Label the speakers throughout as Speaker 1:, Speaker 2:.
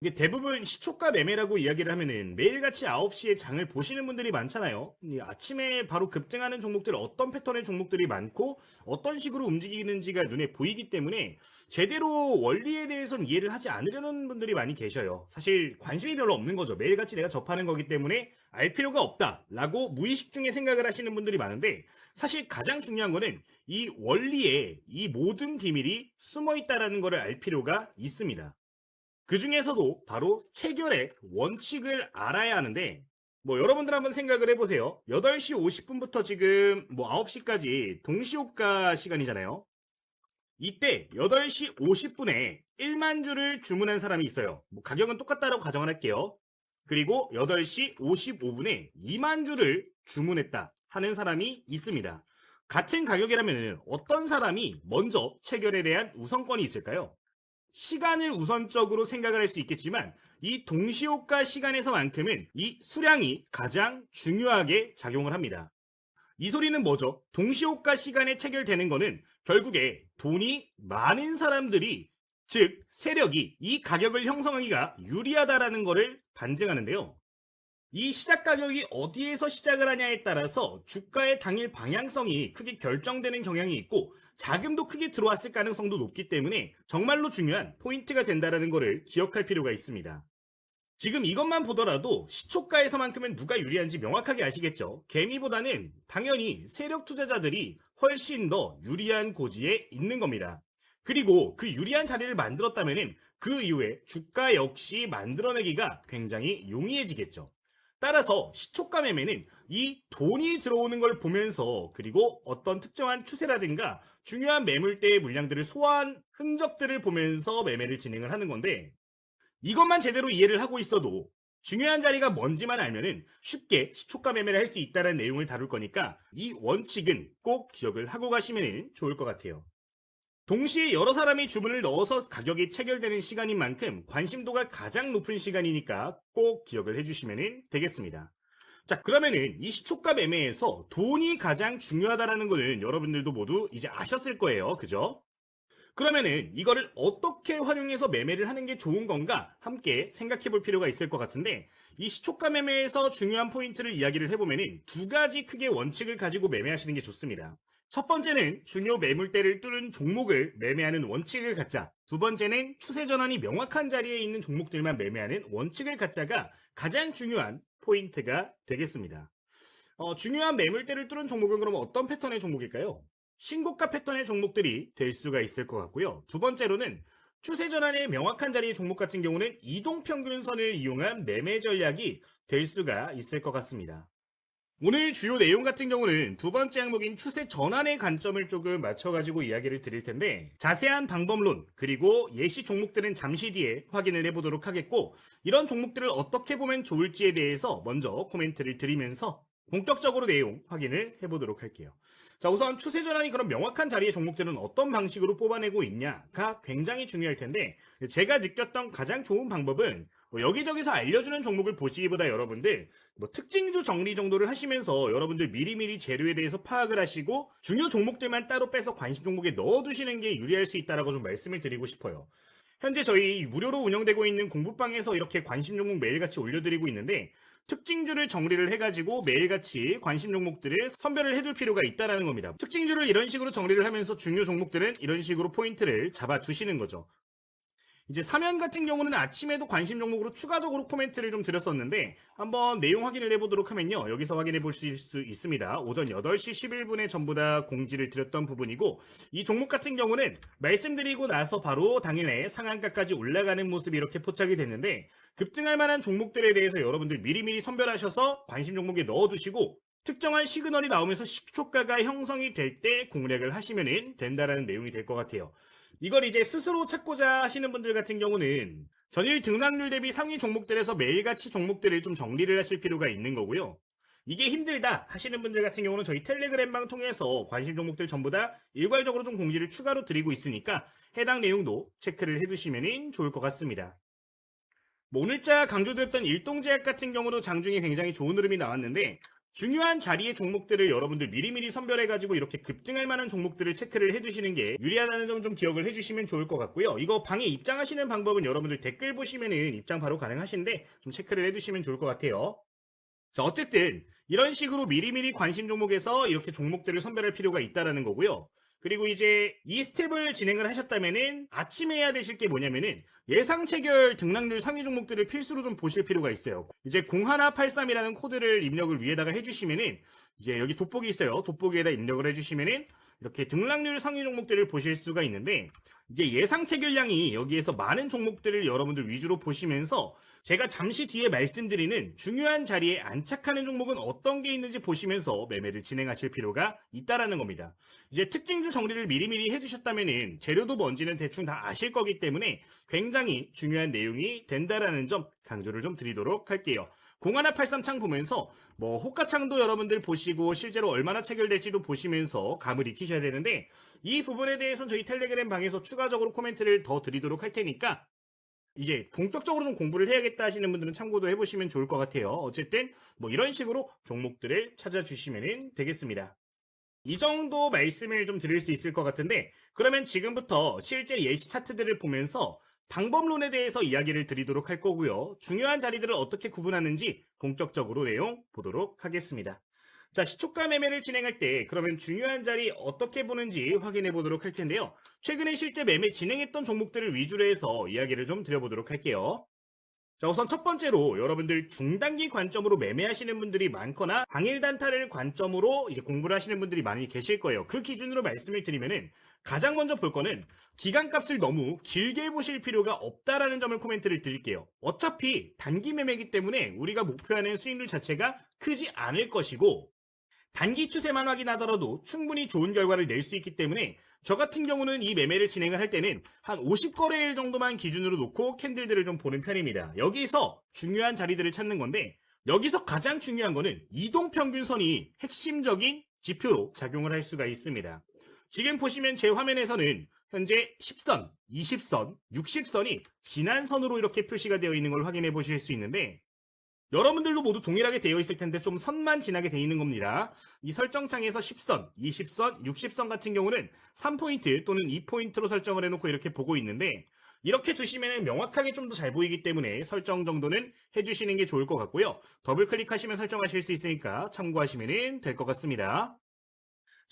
Speaker 1: 이게 대부분 시초가 매매라고 이야기를 하면은 매일같이 9시에 장을 보시는 분들이 많잖아요. 이 아침에 바로 급등하는 종목들 어떤 패턴의 종목들이 많고 어떤 식으로 움직이는지가 눈에 보이기 때문에 제대로 원리에 대해서는 이해를 하지 않으려는 분들이 많이 계셔요. 사실 관심이 별로 없는 거죠. 매일같이 내가 접하는 거기 때문에 알 필요가 없다라고 무의식 중에 생각을 하시는 분들이 많은데 사실 가장 중요한 거는 이 원리에 이 모든 비밀이 숨어 있다라는 것을 알 필요가 있습니다. 그 중에서도 바로 체결의 원칙을 알아야 하는데 여러분들 한번 생각을 해보세요. 8시 50분부터 지금 9시까지 동시호가 시간이잖아요. 이때 8시 50분에 1만 주를 주문한 사람이 있어요. 가격은 똑같다라고 가정을 할게요. 그리고 8시 55분에 2만 주를 주문했다 하는 사람이 있습니다. 같은 가격이라면 어떤 사람이 먼저 체결에 대한 우선권이 있을까요? 시간을 우선적으로 생각을 할 수 있겠지만 이 동시호가 시간에서만큼은 이 수량이 가장 중요하게 작용을 합니다. 이 소리는 뭐죠? 동시호가 시간에 체결되는 거는 결국에 돈이 많은 사람들이 즉 세력이 이 가격을 형성하기가 유리하다라는 것을 반증하는데요. 이 시작 가격이 어디에서 시작을 하냐에 따라서 주가의 당일 방향성이 크게 결정되는 경향이 있고 자금도 크게 들어왔을 가능성도 높기 때문에 정말로 중요한 포인트가 된다는 것을 기억할 필요가 있습니다. 지금 이것만 보더라도 시초가에서만큼은 누가 유리한지 명확하게 아시겠죠? 개미보다는 당연히 세력 투자자들이 훨씬 더 유리한 고지에 있는 겁니다. 그리고 그 유리한 자리를 만들었다면 그 이후에 주가 역시 만들어내기가 굉장히 용이해지겠죠. 따라서 시초가 매매는 이 돈이 들어오는 걸 보면서 그리고 어떤 특정한 추세라든가 중요한 매물대의 물량들을 소화한 흔적들을 보면서 매매를 진행을 하는 건데 이것만 제대로 이해를 하고 있어도 중요한 자리가 뭔지만 알면은 쉽게 시초가 매매를 할 수 있다는 내용을 다룰 거니까 이 원칙은 꼭 기억을 하고 가시면 좋을 것 같아요. 동시에 여러 사람이 주문을 넣어서 가격이 체결되는 시간인 만큼 관심도가 가장 높은 시간이니까 꼭 기억을 해주시면 되겠습니다. 자, 그러면은 이 시초가 매매에서 돈이 가장 중요하다는 거는 여러분들도 모두 이제 아셨을 거예요. 그죠? 그러면은 이거를 어떻게 활용해서 매매를 하는 게 좋은 건가 함께 생각해 볼 필요가 있을 것 같은데 이 시초가 매매에서 중요한 포인트를 이야기를 해보면은 두 가지 크게 원칙을 가지고 매매하시는 게 좋습니다. 첫 번째는 중요 매물대를 뚫은 종목을 매매하는 원칙을 갖자. 두 번째는 추세 전환이 명확한 자리에 있는 종목들만 매매하는 원칙을 갖자가 가장 중요한 포인트가 되겠습니다. 중요한 매물대를 뚫은 종목은 그럼 어떤 패턴의 종목일까요? 신고가 패턴의 종목들이 될 수가 있을 것 같고요. 두 번째로는 추세 전환의 명확한 자리의 종목 같은 경우는 이동평균선을 이용한 매매 전략이 될 수가 있을 것 같습니다. 오늘 주요 내용 같은 경우는 두 번째 항목인 추세 전환의 관점을 조금 맞춰가지고 이야기를 드릴 텐데 자세한 방법론 그리고 예시 종목들은 잠시 뒤에 확인을 해보도록 하겠고 이런 종목들을 어떻게 보면 좋을지에 대해서 먼저 코멘트를 드리면서 본격적으로 내용 확인을 해보도록 할게요. 자, 우선 추세 전환이 그런 명확한 자리의 종목들은 어떤 방식으로 뽑아내고 있냐가 굉장히 중요할 텐데 제가 느꼈던 가장 좋은 방법은 여기저기서 알려주는 종목을 보시기보다 여러분들 특징주 정리 정도를 하시면서 여러분들 미리미리 재료에 대해서 파악을 하시고 중요 종목들만 따로 빼서 관심 종목에 넣어두시는 게 유리할 수 있다라고 좀 말씀을 드리고 싶어요. 현재 저희 무료로 운영되고 있는 공부방에서 이렇게 관심 종목 매일같이 올려드리고 있는데 특징주를 정리를 해가지고 매일같이 관심 종목들을 선별을 해줄 필요가 있다는 겁니다. 특징주를 이런 식으로 정리를 하면서 중요 종목들은 이런 식으로 포인트를 잡아주시는 거죠. 이제 사면 같은 경우는 아침에도 관심 종목으로 추가적으로 코멘트를 좀 드렸었는데 한번 내용 확인을 해보도록 하면요. 여기서 확인해 보실 수 있습니다. 오전 8시 11분에 전부 다 공지를 드렸던 부분이고 이 종목 같은 경우는 말씀드리고 나서 바로 당일에 상한가까지 올라가는 모습이 이렇게 포착이 됐는데 급등할 만한 종목들에 대해서 여러분들 미리미리 선별하셔서 관심 종목에 넣어주시고 특정한 시그널이 나오면서 시초가가 형성이 될 때 공략을 하시면 된다는 내용이 될 것 같아요. 이걸 이제 스스로 찾고자 하시는 분들 같은 경우는 전일 등락률 대비 상위 종목들에서 매일같이 종목들을 좀 정리를 하실 필요가 있는 거고요. 이게 힘들다 하시는 분들 같은 경우는 저희 텔레그램방 통해서 관심 종목들 전부 다 일괄적으로 좀 공지를 추가로 드리고 있으니까 해당 내용도 체크를 해두시면 좋을 것 같습니다. 오늘자 강조드렸던 일동제약 같은 경우도 장중에 굉장히 좋은 흐름이 나왔는데 중요한 자리의 종목들을 여러분들 미리미리 선별해가지고 이렇게 급등할 만한 종목들을 체크를 해두시는 게 유리하다는 점 좀 기억을 해주시면 좋을 것 같고요. 이거 방에 입장하시는 방법은 여러분들 댓글 보시면은 입장 바로 가능하신데 좀 체크를 해두시면 좋을 것 같아요. 자, 어쨌든 이런 식으로 미리미리 관심 종목에서 이렇게 종목들을 선별할 필요가 있다라는 거고요. 그리고 이제 이 스텝을 진행을 하셨다면은 아침에 해야 되실 게 뭐냐면은 예상 체결 등락률 상위 종목들을 필수로 좀 보실 필요가 있어요. 이제 0183이라는 코드를 입력을 위에다가 해주시면은 이제 여기 돋보기 있어요. 돋보기에다 입력을 해주시면은 이렇게 등락률 상위 종목들을 보실 수가 있는데 이제 예상 체결량이 여기에서 많은 종목들을 여러분들 위주로 보시면서 제가 잠시 뒤에 말씀드리는 중요한 자리에 안착하는 종목은 어떤 게 있는지 보시면서 매매를 진행하실 필요가 있다라는 겁니다. 이제 특징주 정리를 미리미리 해주셨다면은 재료도 뭔지는 대충 다 아실 거기 때문에 굉장히 중요한 내용이 된다라는 점 강조를 좀 드리도록 할게요. 0183 창 보면서 뭐 호가창도 여러분들 보시고 실제로 얼마나 체결될지도 보시면서 감을 익히셔야 되는데 이 부분에 대해서는 저희 텔레그램 방에서 추가적으로 코멘트를 더 드리도록 할 테니까 이제 본격적으로 좀 공부를 해야겠다 하시는 분들은 참고도 해보시면 좋을 것 같아요. 어쨌든 뭐 이런 식으로 종목들을 찾아주시면 되겠습니다. 이 정도 말씀을 좀 드릴 수 있을 것 같은데 그러면 지금부터 실제 예시 차트들을 보면서 방법론에 대해서 이야기를 드리도록 할 거고요. 중요한 자리들을 어떻게 구분하는지 본격적으로 내용 보도록 하겠습니다. 자, 시초가 매매를 진행할 때 그러면 중요한 자리 어떻게 보는지 확인해 보도록 할 텐데요. 최근에 실제 매매 진행했던 종목들을 위주로 해서 이야기를 좀 드려보도록 할게요. 자, 우선 첫 번째로 여러분들 중단기 관점으로 매매하시는 분들이 많거나 당일 단타를 관점으로 이제 공부를 하시는 분들이 많이 계실 거예요. 그 기준으로 말씀을 드리면은 가장 먼저 볼 거는 기간값을 너무 길게 보실 필요가 없다라는 점을 코멘트를 드릴게요. 어차피 단기 매매이기 때문에 우리가 목표하는 수익률 자체가 크지 않을 것이고 단기 추세만 확인하더라도 충분히 좋은 결과를 낼 수 있기 때문에 저 같은 경우는 이 매매를 진행을 할 때는 한 50거래일 정도만 기준으로 놓고 캔들들을 좀 보는 편입니다. 여기서 중요한 자리들을 찾는 건데 여기서 가장 중요한 거는 이동평균선이 핵심적인 지표로 작용을 할 수가 있습니다. 지금 보시면 제 화면에서는 현재 10선, 20선, 60선이 지난 선으로 이렇게 표시가 되어 있는 걸 확인해 보실 수 있는데 여러분들도 모두 동일하게 되어 있을 텐데 좀 선만 지나게 되어 있는 겁니다. 이 설정창에서 10선, 20선, 60선 같은 경우는 3포인트 또는 2포인트로 설정을 해놓고 이렇게 보고 있는데 이렇게 두시면 명확하게 좀 더 잘 보이기 때문에 설정 정도는 해주시는 게 좋을 것 같고요. 더블 클릭하시면 설정하실 수 있으니까 참고하시면 될 것 같습니다.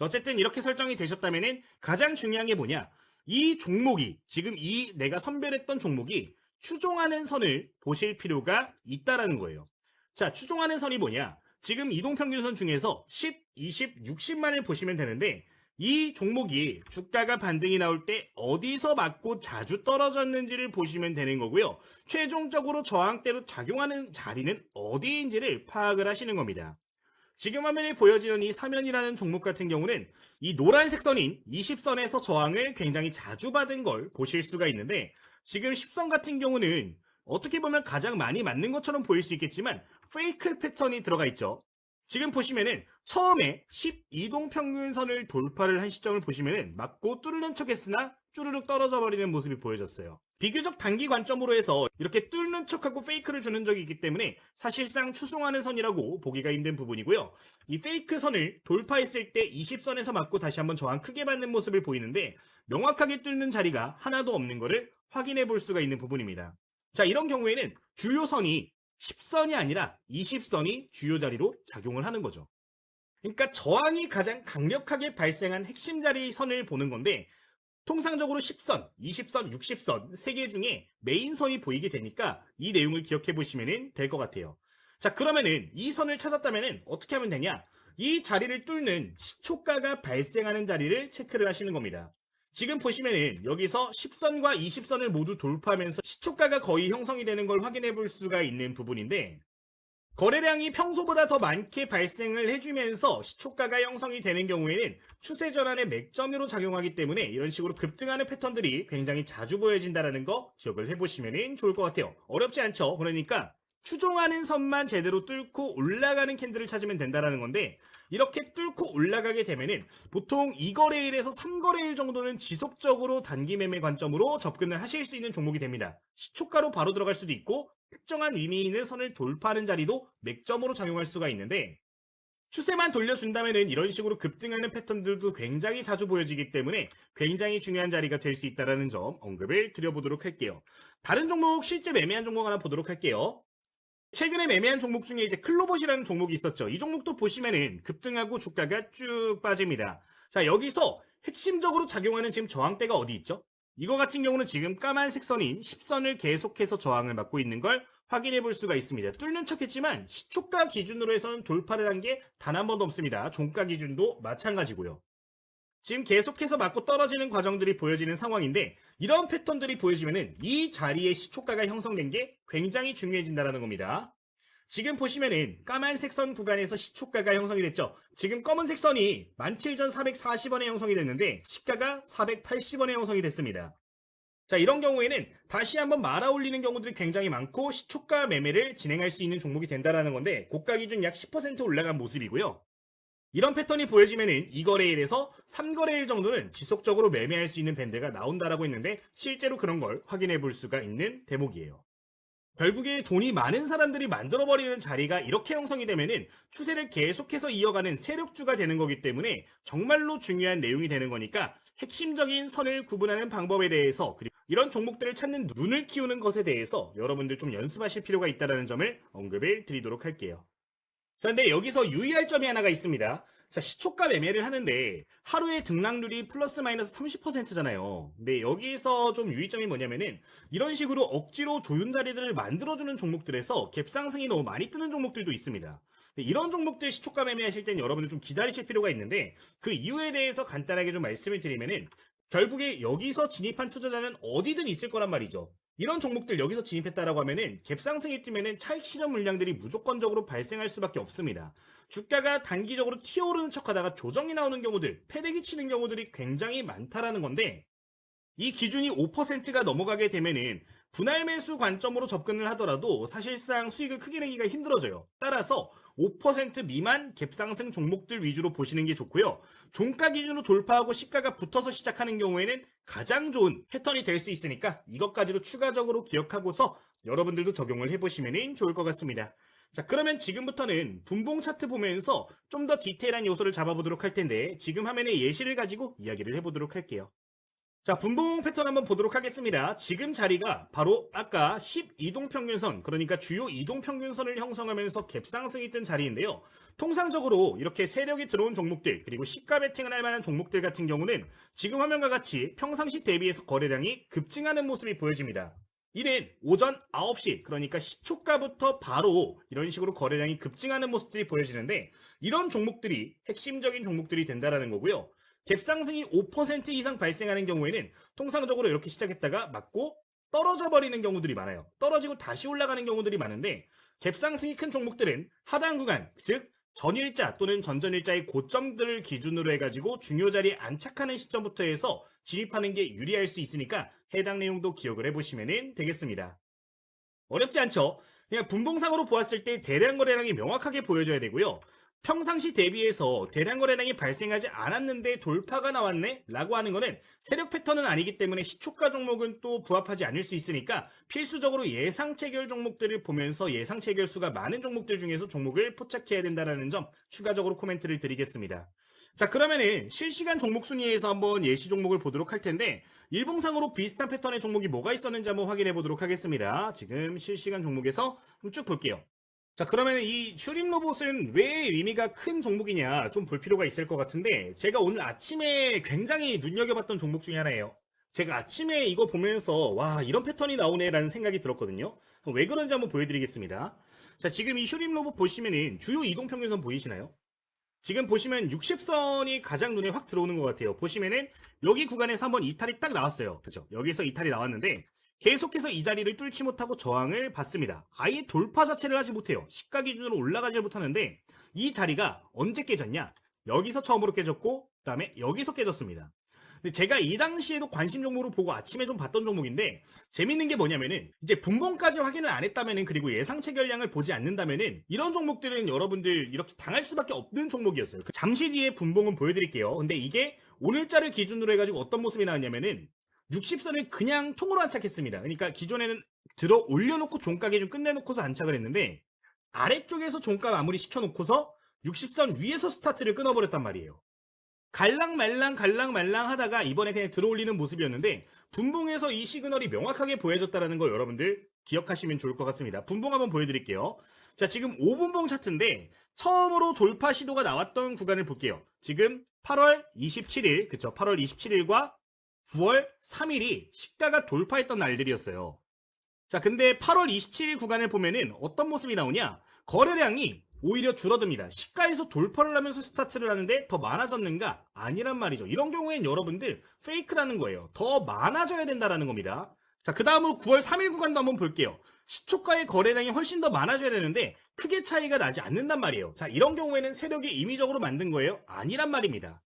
Speaker 1: 어쨌든 이렇게 설정이 되셨다면 가장 중요한 게 뭐냐? 이 종목이 지금 이 내가 선별했던 종목이 추종하는 선을 보실 필요가 있다라는 거예요. 자, 추종하는 선이 뭐냐? 지금 이동평균선 중에서 10, 20, 60만을 보시면 되는데 이 종목이 주가가 반등이 나올 때 어디서 맞고 자주 떨어졌는지를 보시면 되는 거고요. 최종적으로 저항대로 작용하는 자리는 어디인지를 파악을 하시는 겁니다. 지금 화면에 보여지는 이 사면이라는 종목 같은 경우는 이 노란색 선인 20선에서 저항을 굉장히 자주 받은 걸 보실 수가 있는데 지금 10선 같은 경우는 어떻게 보면 가장 많이 맞는 것처럼 보일 수 있겠지만 페이크 패턴이 들어가 있죠. 지금 보시면은 처음에 12동평균선을 돌파를 한 시점을 보시면은 맞고 뚫는 척 했으나 쭈르륵 떨어져 버리는 모습이 보여졌어요. 비교적 단기 관점으로 해서 이렇게 뚫는 척하고 페이크를 주는 적이 있기 때문에 사실상 추종하는 선이라고 보기가 힘든 부분이고요. 이 페이크 선을 돌파했을 때 20선에서 맞고 다시 한번 저항 크게 받는 모습을 보이는데 명확하게 뚫는 자리가 하나도 없는 것을 확인해 볼 수가 있는 부분입니다. 자, 이런 경우에는 주요 선이 10선이 아니라 20선이 주요 자리로 작용을 하는 거죠. 그러니까 저항이 가장 강력하게 발생한 핵심 자리 선을 보는 건데 통상적으로 10선, 20선, 60선 3개 중에 메인선이 보이게 되니까 이 내용을 기억해 보시면 될 것 같아요. 자, 그러면은 이 선을 찾았다면 어떻게 하면 되냐? 이 자리를 뚫는 시초가가 발생하는 자리를 체크를 하시는 겁니다. 지금 보시면은 여기서 10선과 20선을 모두 돌파하면서 시초가가 거의 형성이 되는 걸 확인해 볼 수가 있는 부분인데 거래량이 평소보다 더 많게 발생을 해주면서 시초가가 형성이 되는 경우에는 추세 전환의 맥점으로 작용하기 때문에 이런 식으로 급등하는 패턴들이 굉장히 자주 보여진다는 거 기억을 해보시면 좋을 것 같아요. 어렵지 않죠? 그러니까 추종하는 선만 제대로 뚫고 올라가는 캔들을 찾으면 된다는 건데 이렇게 뚫고 올라가게 되면은 보통 2거래일에서 3거래일 정도는 지속적으로 단기 매매 관점으로 접근을 하실 수 있는 종목이 됩니다. 시초가로 바로 들어갈 수도 있고 특정한 의미 있는 선을 돌파하는 자리도 맥점으로 작용할 수가 있는데 추세만 돌려준다면은 이런 식으로 급등하는 패턴들도 굉장히 자주 보여지기 때문에 굉장히 중요한 자리가 될 수 있다는 점 언급을 드려보도록 할게요. 다른 종목, 실제 매매한 종목 하나 보도록 할게요. 최근에 매매한 종목 중에 이제 클로봇이라는 종목이 있었죠. 이 종목도 보시면은 급등하고 주가가 쭉 빠집니다. 자, 여기서 핵심적으로 작용하는 지금 저항대가 어디 있죠? 이거 같은 경우는 지금 까만색 선인 10선을 계속해서 저항을 받고 있는 걸 확인해 볼 수가 있습니다. 뚫는 척 했지만 시초가 기준으로 해서는 돌파를 한 게 단 한 번도 없습니다. 종가 기준도 마찬가지고요. 지금 계속해서 맞고 떨어지는 과정들이 보여지는 상황인데 이런 패턴들이 보여지면은 이 자리에 시초가가 형성된 게 굉장히 중요해진다는 겁니다. 지금 보시면은 까만색 선 구간에서 시초가가 형성이 됐죠. 지금 검은색 선이 17,440원에 형성이 됐는데 시가가 480원에 형성이 됐습니다. 자, 이런 경우에는 다시 한번 말아 올리는 경우들이 굉장히 많고 시초가 매매를 진행할 수 있는 종목이 된다는 건데 고가 기준 약 10% 올라간 모습이고요. 이런 패턴이 보여지면은 2거래일에서 3거래일 정도는 지속적으로 매매할 수 있는 밴드가 나온다라고 했는데 실제로 그런 걸 확인해 볼 수가 있는 대목이에요. 결국에 돈이 많은 사람들이 만들어버리는 자리가 이렇게 형성이 되면은 추세를 계속해서 이어가는 세력주가 되는 거기 때문에 정말로 중요한 내용이 되는 거니까 핵심적인 선을 구분하는 방법에 대해서 그리고 이런 종목들을 찾는 눈을 키우는 것에 대해서 여러분들 좀 연습하실 필요가 있다는 점을 언급을 드리도록 할게요. 자, 근데 여기서 유의할 점이 하나가 있습니다. 자, 시초가 매매를 하는데 하루의 등락률이 플러스 마이너스 30%잖아요. 근데 여기서 좀 유의점이 뭐냐면은 이런 식으로 억지로 조윤 자리들을 만들어주는 종목들에서 갭상승이 너무 많이 뜨는 종목들도 있습니다. 이런 종목들 시초가 매매하실 땐 여러분들 좀 기다리실 필요가 있는데 그 이유에 대해서 간단하게 좀 말씀을 드리면은 결국에 여기서 진입한 투자자는 어디든 있을 거란 말이죠. 이런 종목들 여기서 진입했다라고 하면은 갭상승이 뜨면은 차익 실현 물량들이 무조건적으로 발생할 수밖에 없습니다. 주가가 단기적으로 튀어오르는 척하다가 조정이 나오는 경우들, 패대기 치는 경우들이 굉장히 많다라는 건데 이 기준이 5%가 넘어가게 되면은 분할 매수 관점으로 접근을 하더라도 사실상 수익을 크게 내기가 힘들어져요. 따라서 5% 미만 갭상승 종목들 위주로 보시는 게 좋고요. 종가 기준으로 돌파하고 시가가 붙어서 시작하는 경우에는 가장 좋은 패턴이 될 수 있으니까 이것까지도 추가적으로 기억하고서 여러분들도 적용을 해보시면 좋을 것 같습니다. 자, 그러면 지금부터는 분봉 차트 보면서 좀 더 디테일한 요소를 잡아보도록 할 텐데 지금 화면에 예시를 가지고 이야기를 해보도록 할게요. 자, 분봉 패턴 한번 보도록 하겠습니다. 지금 자리가 바로 아까 12동평균선, 그러니까 주요 이동평균선을 형성하면서 갭상승이 뜬 자리인데요. 통상적으로 이렇게 세력이 들어온 종목들, 그리고 시가 베팅을 할 만한 종목들 같은 경우는 지금 화면과 같이 평상시 대비해서 거래량이 급증하는 모습이 보여집니다. 이는 오전 9시, 그러니까 시초가부터 바로 이런 식으로 거래량이 급증하는 모습들이 보여지는데 이런 종목들이 핵심적인 종목들이 된다는 거고요. 갭상승이 5% 이상 발생하는 경우에는 통상적으로 이렇게 시작했다가 맞고 떨어져 버리는 경우들이 많아요. 떨어지고 다시 올라가는 경우들이 많은데 갭상승이 큰 종목들은 하단 구간, 즉 전일자 또는 전전일자의 고점들을 기준으로 해가지고 중요 자리에 안착하는 시점부터 해서 진입하는 게 유리할 수 있으니까 해당 내용도 기억을 해보시면 되겠습니다. 어렵지 않죠? 그냥 분봉상으로 보았을 때 대량 거래량이 명확하게 보여져야 되고요. 평상시 대비해서 대량 거래량이 발생하지 않았는데 돌파가 나왔네? 라고 하는 거는 세력 패턴은 아니기 때문에 시초가 종목은 또 부합하지 않을 수 있으니까 필수적으로 예상 체결 종목들을 보면서 예상 체결 수가 많은 종목들 중에서 종목을 포착해야 된다는 점 추가적으로 코멘트를 드리겠습니다. 자, 그러면은 실시간 종목 순위에서 한번 예시 종목을 보도록 할 텐데 일봉상으로 비슷한 패턴의 종목이 뭐가 있었는지 한번 확인해 보도록 하겠습니다. 지금 실시간 종목에서 쭉 볼게요. 자, 그러면 이 슈림 로봇은 왜 의미가 큰 종목이냐 좀 볼 필요가 있을 것 같은데 제가 오늘 아침에 굉장히 눈여겨봤던 종목 중에 하나예요. 제가 아침에 이거 보면서 와, 이런 패턴이 나오네 라는 생각이 들었거든요. 왜 그런지 한번 보여드리겠습니다. 자, 지금 이 슈림 로봇 보시면은 주요 이동평균선 보이시나요? 지금 보시면 60선이 가장 눈에 확 들어오는 것 같아요. 보시면은 여기 구간에서 한번 이탈이 딱 나왔어요. 그렇죠? 여기서 이탈이 나왔는데 계속해서 이 자리를 뚫지 못하고 저항을 받습니다. 아예 돌파 자체를 하지 못해요. 시가 기준으로 올라가지 못하는데 이 자리가 언제 깨졌냐? 여기서 처음으로 깨졌고 그 다음에 여기서 깨졌습니다. 근데 제가 이 당시에도 관심 종목으로 보고 아침에 좀 봤던 종목인데 재밌는 게 뭐냐면은 이제 분봉까지 확인을 안 했다면은 그리고 예상 체결량을 보지 않는다면은 이런 종목들은 여러분들 이렇게 당할 수밖에 없는 종목이었어요. 잠시 뒤에 분봉은 보여드릴게요. 근데 이게 오늘자를 기준으로 해가지고 어떤 모습이 나왔냐면은 60선을 그냥 통으로 안착했습니다. 그러니까 기존에는 들어 올려놓고 종가 기준 끝내놓고서 안착을 했는데 아래쪽에서 종가 마무리 시켜놓고서 60선 위에서 스타트를 끊어버렸단 말이에요. 갈랑말랑 하다가 이번에 그냥 들어올리는 모습이었는데 분봉에서 이 시그널이 명확하게 보여졌다는 거 여러분들 기억하시면 좋을 것 같습니다. 분봉 한번 보여드릴게요. 자, 지금 5분봉 차트인데 처음으로 돌파 시도가 나왔던 구간을 볼게요. 지금 8월 27일, 그쵸? 8월 27일과 9월 3일이 시가가 돌파했던 날들이었어요. 자, 근데 8월 27일 구간을 보면은 어떤 모습이 나오냐? 거래량이 오히려 줄어듭니다. 시가에서 돌파를 하면서 스타트를 하는데 더 많아졌는가? 아니란 말이죠. 이런 경우엔 여러분들 페이크라는 거예요. 더 많아져야 된다는 겁니다. 자, 그 다음으로 9월 3일 구간도 한번 볼게요. 시초가의 거래량이 훨씬 더 많아져야 되는데 크게 차이가 나지 않는단 말이에요. 자, 이런 경우에는 세력이 임의적으로 만든 거예요? 아니란 말입니다.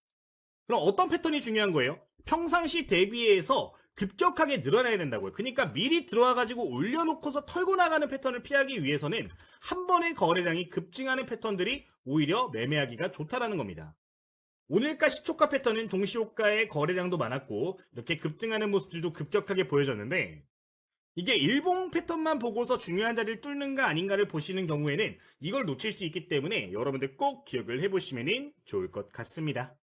Speaker 1: 그럼 어떤 패턴이 중요한 거예요? 평상시 대비해서 급격하게 늘어나야 된다고요. 그러니까 미리 들어와가지고 올려놓고서 털고 나가는 패턴을 피하기 위해서는 한 번의 거래량이 급증하는 패턴들이 오히려 매매하기가 좋다라는 겁니다. 오늘가 시초가 패턴은 동시호가의 거래량도 많았고 이렇게 급등하는 모습들도 급격하게 보여졌는데 이게 일봉 패턴만 보고서 중요한 자리를 뚫는가 아닌가를 보시는 경우에는 이걸 놓칠 수 있기 때문에 여러분들 꼭 기억을 해보시면 좋을 것 같습니다.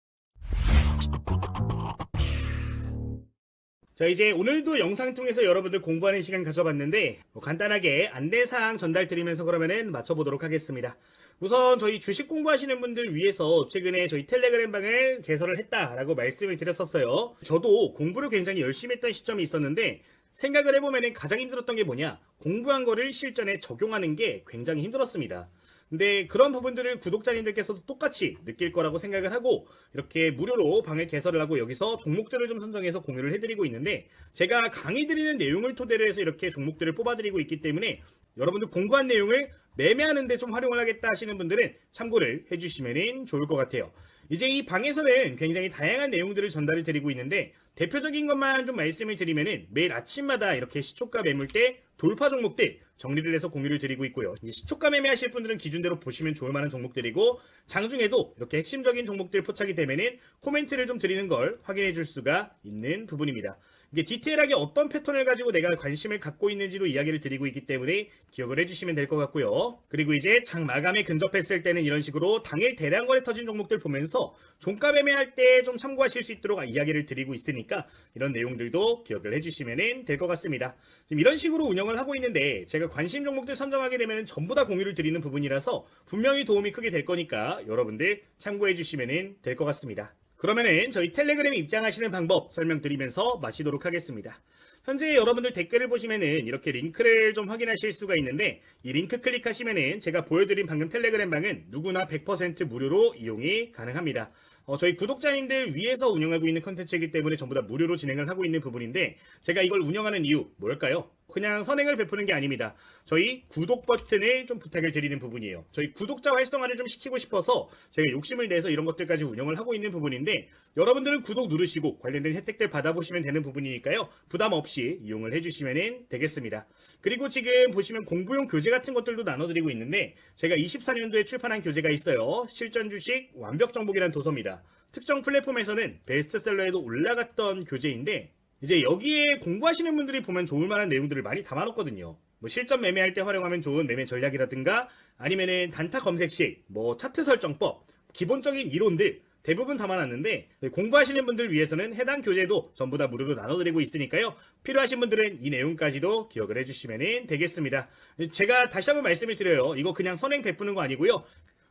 Speaker 1: 자, 이제 오늘도 영상 통해서 여러분들 공부하는 시간 가져봤는데 간단하게 안내사항 전달 드리면서 그러면은 맞춰보도록 하겠습니다. 우선 저희 주식 공부하시는 분들 위해서 최근에 저희 텔레그램 방을 개설을 했다라고 말씀을 드렸었어요. 저도 공부를 굉장히 열심히 했던 시점이 있었는데 생각을 해보면 가장 힘들었던 게 뭐냐? 공부한 거를 실전에 적용하는 게 굉장히 힘들었습니다. 근데 그런 부분들을 구독자님들께서도 똑같이 느낄 거라고 생각을 하고 이렇게 무료로 방을 개설을 하고 여기서 종목들을 좀 선정해서 공유를 해드리고 있는데 제가 강의 드리는 내용을 토대로 해서 이렇게 종목들을 뽑아드리고 있기 때문에 여러분들 공부한 내용을 매매하는데 좀 활용을 하겠다 하시는 분들은 참고를 해주시면 좋을 것 같아요. 이제 이 방에서는 굉장히 다양한 내용들을 전달을 드리고 있는데 대표적인 것만 좀 말씀을 드리면은 매일 아침마다 이렇게 시초가 매물대 돌파 종목들 정리를 해서 공유를 드리고 있고요. 이제 시초가 매매하실 분들은 기준대로 보시면 좋을 만한 종목들이고 장중에도 이렇게 핵심적인 종목들 포착이 되면은 코멘트를 좀 드리는 걸 확인해 줄 수가 있는 부분입니다. 이게 디테일하게 어떤 패턴을 가지고 내가 관심을 갖고 있는지도 이야기를 드리고 있기 때문에 기억을 해주시면 될 것 같고요. 그리고 이제 장 마감에 근접했을 때는 이런 식으로 당일 대량 거래 터진 종목들 보면서 종가 매매할 때 좀 참고하실 수 있도록 이야기를 드리고 있으니까 이런 내용들도 기억을 해주시면 될 것 같습니다. 지금 이런 식으로 운영을 하고 있는데 제가 관심 종목들 선정하게 되면 전부 다 공유를 드리는 부분이라서 분명히 도움이 크게 될 거니까 여러분들 참고해 주시면 될 것 같습니다. 그러면은 저희 텔레그램에 입장하시는 방법 설명드리면서 마치도록 하겠습니다. 현재 여러분들 댓글을 보시면은 이렇게 링크를 좀 확인하실 수가 있는데 이 링크 클릭하시면은 제가 보여드린 방금 텔레그램 방은 누구나 100% 무료로 이용이 가능합니다. 저희 구독자님들 위해서 운영하고 있는 컨텐츠이기 때문에 전부 다 무료로 진행을 하고 있는 부분인데 제가 이걸 운영하는 이유 뭘까요? 그냥 선행을 베푸는 게 아닙니다. 저희 구독 버튼을 좀 부탁을 드리는 부분이에요. 저희 구독자 활성화를 좀 시키고 싶어서 제가 욕심을 내서 이런 것들까지 운영을 하고 있는 부분인데 여러분들은 구독 누르시고 관련된 혜택들 받아보시면 되는 부분이니까요. 부담 없이 이용을 해주시면 되겠습니다. 그리고 지금 보시면 공부용 교재 같은 것들도 나눠드리고 있는데 제가 24년도에 출판한 교재가 있어요. 실전 주식 완벽 정복이라는 도서입니다. 특정 플랫폼에서는 베스트셀러에도 올라갔던 교재인데 이제 여기에 공부하시는 분들이 보면 좋을 만한 내용들을 많이 담아놓거든요. 뭐 실전 매매할 때 활용하면 좋은 매매 전략이라든가 아니면은 단타 검색 시 뭐 차트 설정법, 기본적인 이론들 대부분 담아놨는데 공부하시는 분들 위해서는 해당 교재도 전부 다 무료로 나눠드리고 있으니까요. 필요하신 분들은 이 내용까지도 기억을 해주시면 되겠습니다. 제가 다시 한번 말씀을 드려요. 이거 그냥 선행 베푸는 거 아니고요.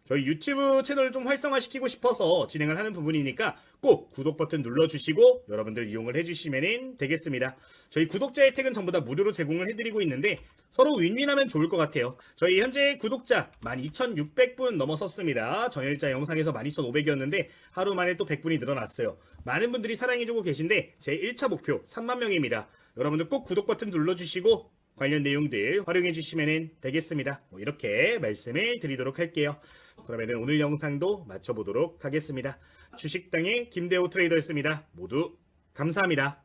Speaker 1: 저희 유튜브 채널을 좀 활성화시키고 싶어서 진행을 하는 부분이니까 꼭 구독 버튼 눌러주시고 여러분들 이용을 해주시면 되겠습니다. 저희 구독자 혜택은 전부 다 무료로 제공을 해드리고 있는데 서로 윈윈하면 좋을 것 같아요. 저희 현재 구독자 12,600분 넘어섰습니다. 전일자 영상에서 12,500이었는데 하루 만에 또 100분이 늘어났어요. 많은 분들이 사랑해주고 계신데 제 1차 목표 3만 명입니다. 여러분들 꼭 구독 버튼 눌러주시고 관련 내용들 활용해 주시면 되겠습니다. 이렇게 말씀을 드리도록 할게요. 그러면 오늘 영상도 마쳐보도록 하겠습니다. 주식당의 김대호 트레이더였습니다. 모두 감사합니다.